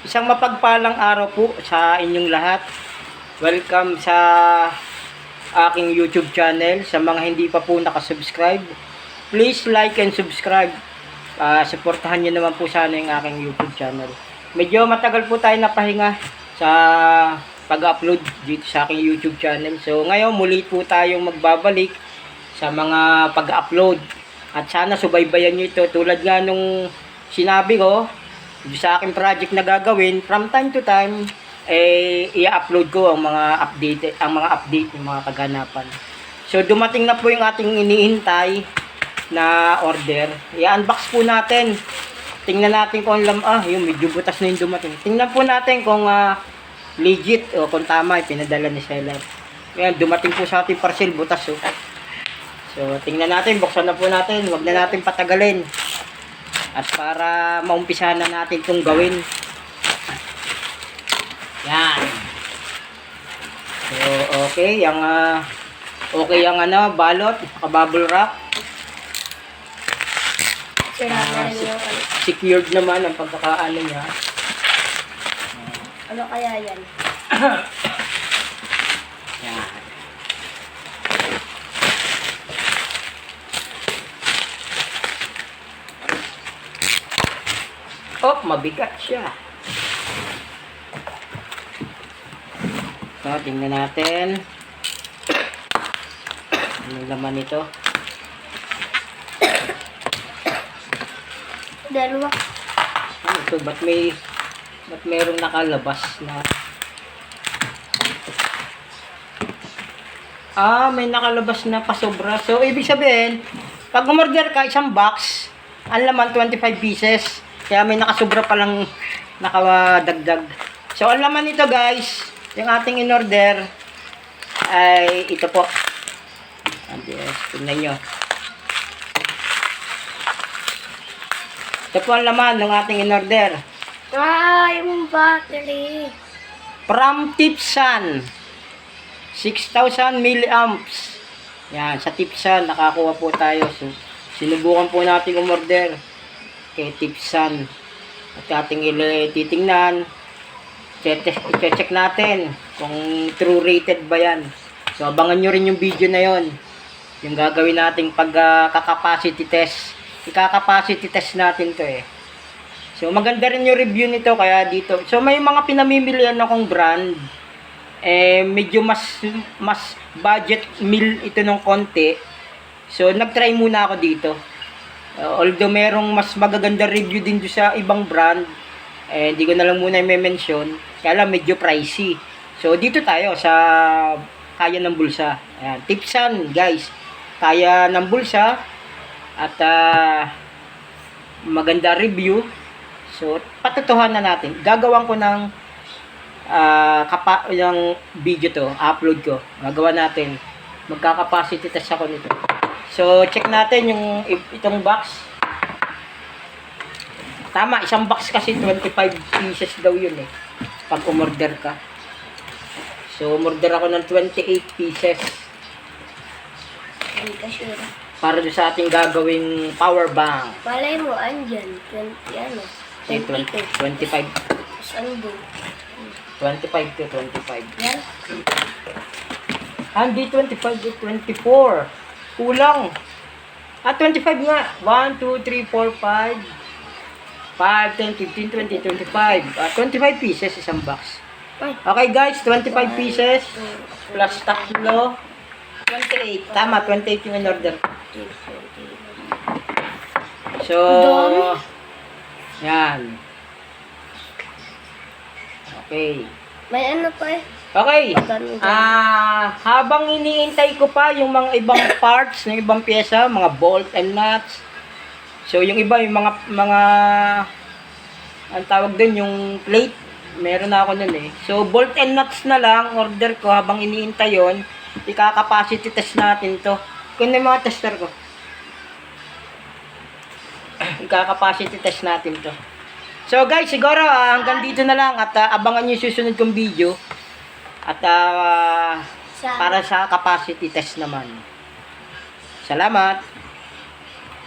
Isang mapagpalang araw po sa inyong lahat. Welcome sa aking YouTube channel. Sa mga hindi pa po nakasubscribe, please like and subscribe. Suportahan nyo naman po sana yung aking YouTube channel. Medyo matagal po tayo napahinga sa pag-upload dito sa aking YouTube channel. So ngayon muli po tayong magbabalik sa mga pag-upload. At sana subaybayan nyo ito. Tulad nga nung sinabi ko, sa aking project na gagawin, from time to time, i-upload ko ang mga update, yung mga kaganapan. So, dumating na po yung ating iniintay na order. I-unbox po natin. Tingnan natin kung yung medyo butas na yung dumating. Tingnan po natin kung legit o kung tama yung pinadala ni seller. Ayan, dumating po sa ating parcel, butas. So, tingnan natin, buksan na po natin. Huwag na natin patagalin. At para maumpisahan na natin itong gawin. Yan. So, okay. Okay ang balot. Naka-bubble wrap. Secured naman ang pagkakaano niya. Ano kaya yan? Yan. Oh, mabigat siya. So, tingnan natin. Ano laman ito? Dalawa. Ano ito? Ba't merong nakalabas na? May nakalabas na pasobra. So, ibig sabihin, pag umorder ka isang box, ang laman 25 pieces. Kaya may nakasobra palang nakadagdag. So, ang laman nito guys, yung ating in-order ay ito po. Tingnan nyo. Ito po ang laman ng ating in-order. Yung battery. From Tipsan. 6,000 milliamps. Yan, sa Tipsan nakakuha po tayo. So, sinubukan po natin umorder kay Tipsan. At ating titingnan, i-check natin kung true rated ba yan. So abangan nyo rin yung video na yon, yung gagawin nating pagka-capacity test. I-capacity test natin to So maganda rin yung review nito, kaya dito. So may mga pinamimilian akong brand, medyo mas budget meal ito ng konti. So nag-try muna ako dito. Although merong mas magaganda review din doon sa ibang brand, hindi ko na lang muna i-mention, kaya lang medyo pricey. So dito tayo sa kaya ng bulsa. Ayan, Tipsan guys, kaya ng bulsa at maganda review. So patutuhanan natin. Gagawan ko ng yung video to, upload ko. Gagawa natin. Magka-capacity test ako nito. So, check natin yung itong box. Tama, isang box kasi 25 pieces daw yun pag umorder ka. So, umorder ako ng 28 pieces. Hindi ka sure. Para doon sa ating gagawing power bank. Malay mo, andyan. 20, 25. Saan doon? 25 to 25. Yan? Hindi 25 to 24. Kulang. 25 nga. 1, 2, 3, 4, 5. 5, 10, 15, 20, 25. 25 pieces isang box. Okay guys, 25 pieces. Plus tatlo. 28. Tama, 28 yung in-order. So, yan. Okay. May ano pa Okay. Habang iniintay ko pa yung mga ibang parts ng ibang pyesa, mga bolt and nuts. So yung iba, yung mga ang tawag din yung plate, meron na ako nun So bolt and nuts na lang order ko habang iniintay yon. Ika-capacity test natin to. Kunin yung mga tester ko. Ika-capacity test natin to. So guys, siguro hanggang dito na lang at abangan niyo yung susunod kong video. At para sa capacity test naman. Salamat!